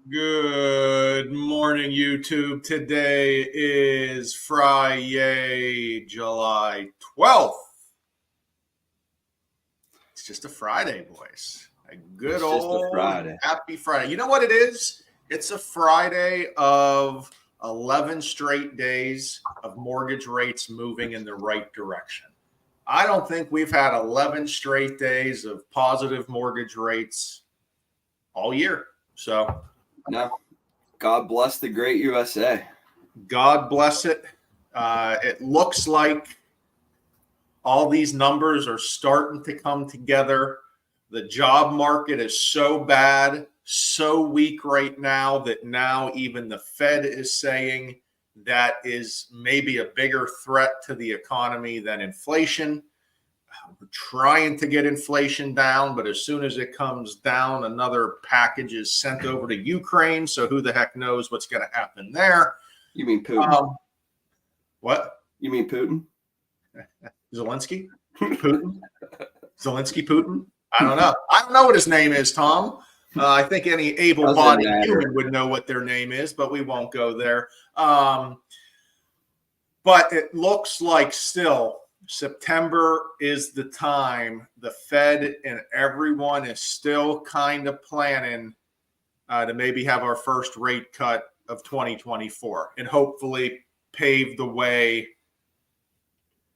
Good morning, YouTube. Today is Friday, July 12th. It's just a Friday, boys. A good It's just a old Friday. happy Friday. You know what it is? It's a Friday of 11 straight days of mortgage rates moving in the right direction. I don't think we've had 11 straight days of positive mortgage rates all year. So, No, God bless the great USA. God bless it. It looks like all these numbers are starting to come together. The job market is so bad, so weak right now that now even the Fed is saying that is maybe a bigger threat to the economy than inflation. We're trying to get inflation down, but as soon as it comes down, another package is sent over to Ukraine. So who the heck knows what's going to happen there? You mean Putin? What? You mean Putin? Zelensky? Putin? Zelensky Putin? I don't know. I don't know what his name is, Tom. I think any able-bodied human would know what their name is, but we won't go there. But it looks like still September is the time. The Fed and everyone is still kind of planning to maybe have our first rate cut of 2024 and hopefully pave the way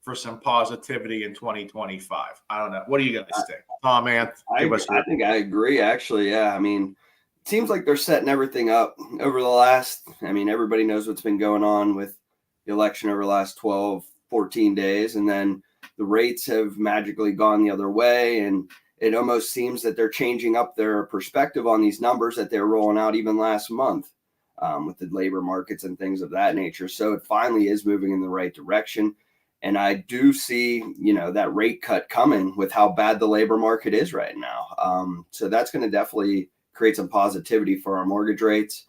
for some positivity in 2025. I don't know. What do you guys think? Tom, Anth, I think I agree, actually. Yeah. I mean, it seems like they're setting everything up over the last, everybody knows what's been going on with the election over the last 12, 14 days. And then the rates have magically gone the other way. And it almost seems that they're changing up their perspective on these numbers that they're rolling out even last month with the labor markets and things of that nature. So it finally is moving in the right direction. And I do see, that rate cut coming with how bad the labor market is right now. So that's going to definitely create some positivity for our mortgage rates.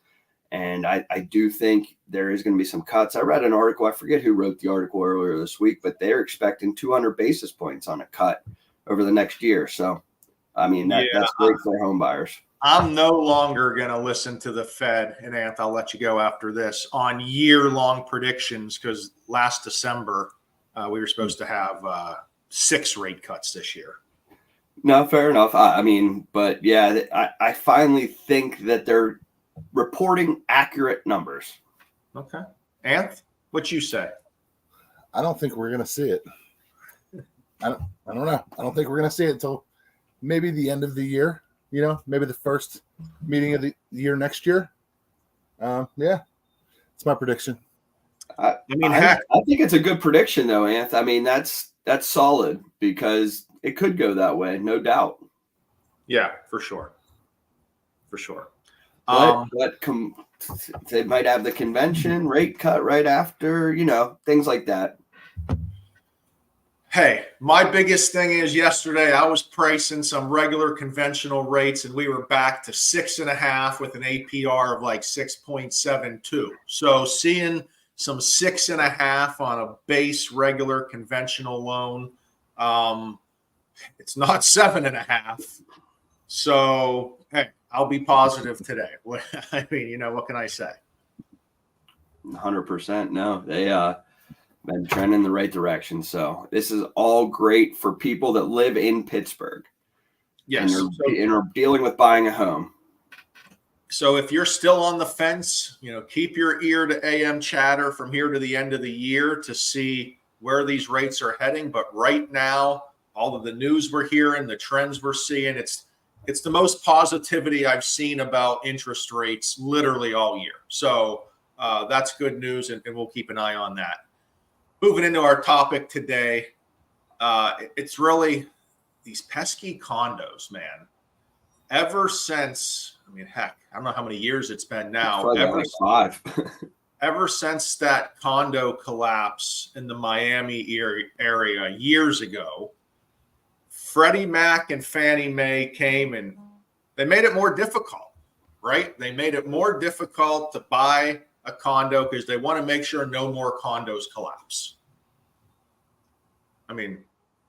And I do think there is going to be some cuts. I read an article, I forget who wrote the article earlier this week, but they're expecting 200 basis points on a cut over the next year. So, that's great for home buyers. I'm no longer going to listen to the Fed, and Anth, I'll let you go after this, on year-long predictions because last December, we were supposed to have 6 rate cuts this year. No, fair enough. But yeah, I finally think that they're reporting accurate numbers. Okay. Anth, what you say? I don't think we're going to see it. I don't know. I don't think we're going to see it until maybe the end of the year, maybe the first meeting of the year next year. Yeah, it's my prediction. I think it's a good prediction, though, Anth. That's solid because it could go that way, no doubt. Yeah, for sure. For sure. They might have the convention rate cut right after, things like that. Hey, my biggest thing is yesterday I was pricing some regular conventional rates and we were back to 6.5 with an APR of like 6.72. So seeing some 6.5 on a base regular conventional loan. It's not 7.5. So, hey, I'll be positive today. What can I say? 100%. No, they been trending in the right direction. So this is all great for people that live in Pittsburgh. Yes. And are dealing with buying a home. So if you're still on the fence, keep your ear to AM chatter from here to the end of the year to see where these rates are heading. But right now, all of the news we're hearing, the trends we're seeing, it's the most positivity I've seen about interest rates literally all year. So that's good news, and we'll keep an eye on that. Moving into our topic today, it's really these pesky condos, man. Ever since, heck, I don't know how many years it's been now. Ever since that condo collapse in the Miami area years ago, Freddie Mac and Fannie Mae came and they made it more difficult, right? They made it more difficult to buy a condo because they want to make sure no more condos collapse.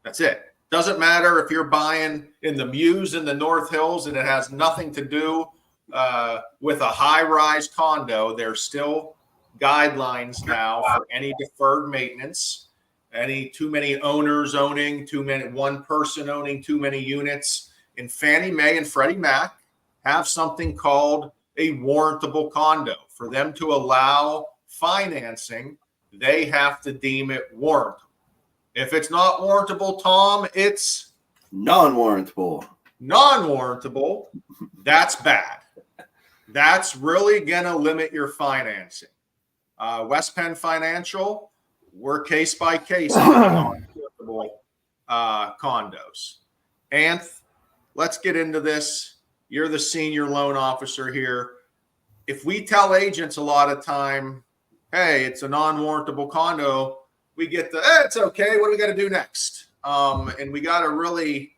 That's it. Doesn't matter if you're buying in the Mews in the North Hills and it has nothing to do with a high-rise condo, there's still guidelines now for any deferred maintenance, any too many owners owning, one person owning too many units. And Fannie Mae and Freddie Mac have something called a warrantable condo. For them to allow financing, they have to deem it warrantable. If it's not warrantable, Tom, it's non-warrantable. Non-warrantable, that's bad. That's really going to limit your financing. West Penn Financial, we're case by case on non-warrantable condos. Anth, let's get into this. You're the senior loan officer here. If we tell agents a lot of time, hey, it's a non-warrantable condo, we get it's okay. What do we got to do next? And we got to really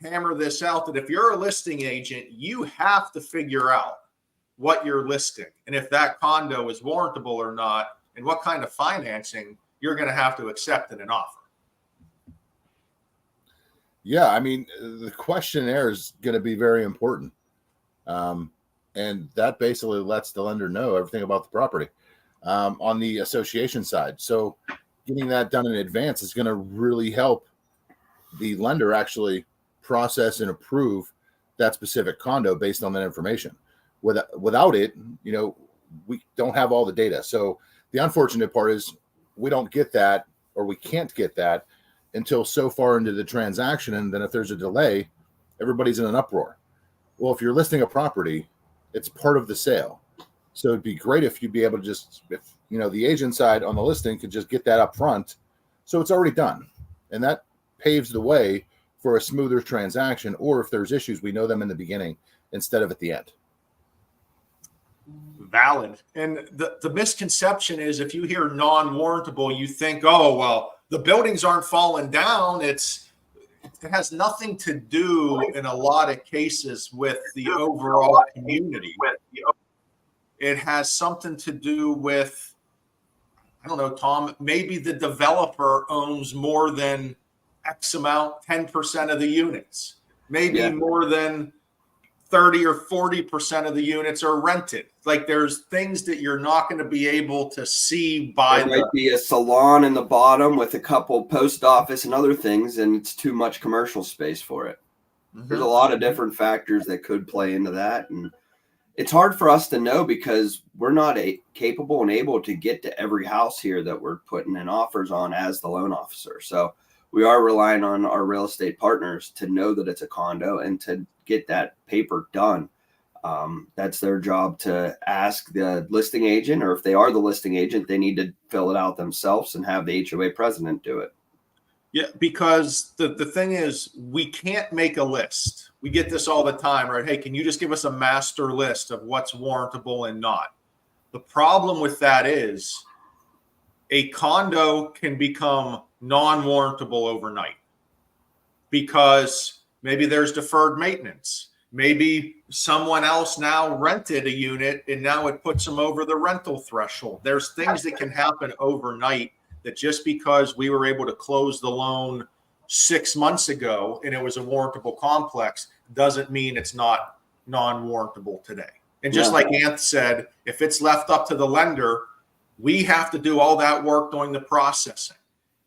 hammer this out that if you're a listing agent, you have to figure out what you're listing and if that condo is warrantable or not, and what kind of financing you're going to have to accept in an offer. Yeah, I mean, the questionnaire is going to be very important. And that basically lets the lender know everything about the property on the association side. So getting that done in advance is going to really help the lender actually process and approve that specific condo based on that information. Without it, we don't have all the data. So the unfortunate part is we don't get that, or we can't get that until so far into the transaction. And then if there's a delay, everybody's in an uproar. Well, if you're listing a property, it's part of the sale. So it'd be great if you'd be able to the agent side on the listing could just get that up front. So it's already done. And that paves the way for a smoother transaction. Or if there's issues, we know them in the beginning instead of at the end. Valid. And the misconception is if you hear non-warrantable, you think, oh, well, the buildings aren't falling down. It has nothing to do in a lot of cases with the overall community. It has something to do with, I don't know, Tom, maybe the developer owns more than X amount, 10% of the units, maybe more than 30 or 40% of the units are rented. Like there's things that you're not going to be able to see by there might be a salon in the bottom with a couple post office and other things, and it's too much commercial space for it. Mm-hmm. There's a lot of different factors that could play into that. And it's hard for us to know because we're not capable and able to get to every house here that we're putting in offers on as the loan officer. So we are relying on our real estate partners to know that it's a condo and to get that paper done. That's their job to ask the listing agent, or if they are the listing agent, they need to fill it out themselves and have the HOA president do it. Yeah, because the thing is, we can't make a list. We get this all the time, right? Hey, can you just give us a master list of what's warrantable and not? The problem with that is a condo can become non-warrantable overnight because maybe there's deferred maintenance. Maybe someone else now rented a unit and now it puts them over the rental threshold. There's things that can happen overnight that just because we were able to close the loan 6 months ago and it was a warrantable complex doesn't mean it's not non-warrantable today. And just like Anth said, if it's left up to the lender, we have to do all that work during the processing.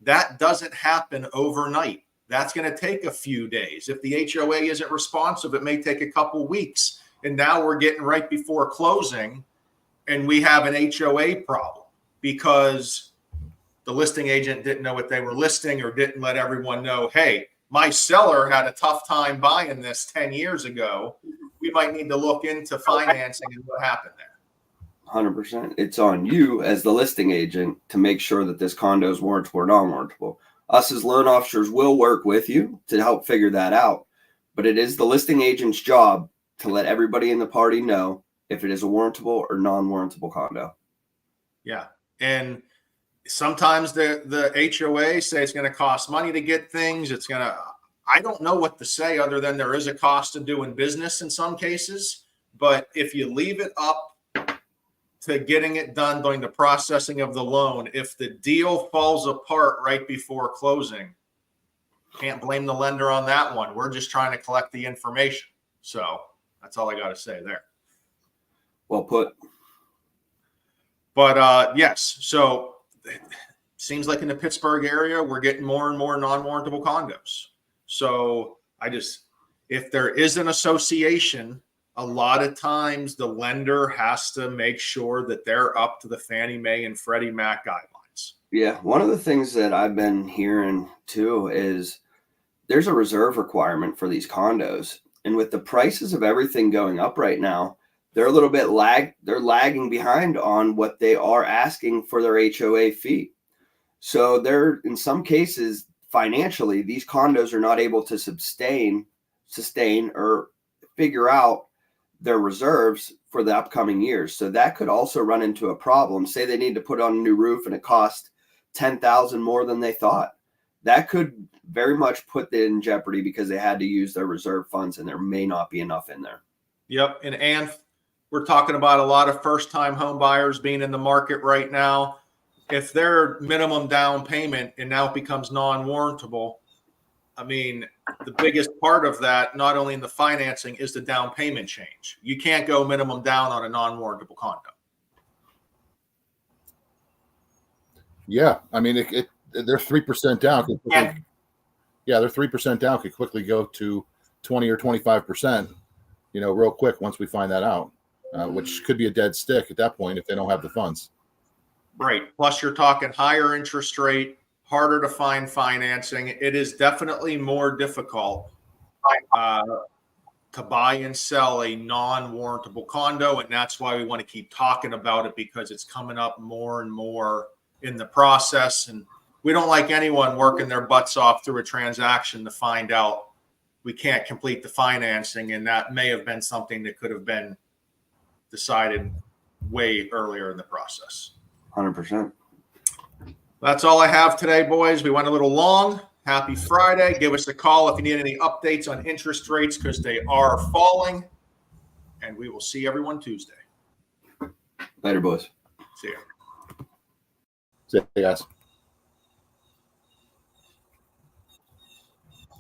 That doesn't happen overnight. That's going to take a few days. If the HOA isn't responsive, it may take a couple weeks. And now we're getting right before closing and we have an HOA problem because the listing agent didn't know what they were listing or didn't let everyone know, hey, my seller had a tough time buying this 10 years ago. We might need to look into financing and what happened there. 100%. It's on you as the listing agent to make sure that this condo is warrantable or non-warrantable. Us as loan officers will work with you to help figure that out. But it is the listing agent's job to let everybody in the party know if it is a warrantable or non-warrantable condo. Yeah. And sometimes the HOA say it's going to cost money to get things. I don't know what to say other than there is a cost to doing business in some cases. But if you leave it up to getting it done during the processing of the loan, if the deal falls apart right before closing, can't blame the lender on that one. We're just trying to collect the information. So that's all I got to say there. Well put. But yes, so it seems like in the Pittsburgh area, we're getting more and more non-warrantable condos. So if there is an association, a lot of times the lender has to make sure that they're up to the Fannie Mae and Freddie Mac guidelines. Yeah. One of the things that I've been hearing too is there's a reserve requirement for these condos. And with the prices of everything going up right now, they're a little bit they're lagging behind on what they are asking for their HOA fee. So they're, in some cases, financially, these condos are not able to sustain or figure out their reserves for the upcoming years. So that could also run into a problem. Say they need to put on a new roof and it costs $10,000 more than they thought. That could very much put them in jeopardy because they had to use their reserve funds and there may not be enough in there. Yep. And we're talking about a lot of first-time home buyers being in the market right now. If their minimum down payment and now it becomes non-warrantable, I mean, the biggest part of that, not only in the financing, is the down payment change. You can't go minimum down on a non-warrantable condo. Yeah, I mean, they're 3% down. Yeah, they're 3% down. Could quickly go to 20 or 25%. Real quick once we find that out, which could be a dead stick at that point if they don't have the funds. Right. Plus, you're talking higher interest rate, harder to find financing. It is definitely more difficult to buy and sell a non-warrantable condo, and that's why we want to keep talking about it because it's coming up more and more in the process. And we don't like anyone working their butts off through a transaction to find out we can't complete the financing, and that may have been something that could have been decided way earlier in the process. 100%. That's all I have today, boys. We went a little long. Happy Friday. Give us a call if you need any updates on interest rates because they are falling. And we will see everyone Tuesday. Later, boys. See ya. See you guys.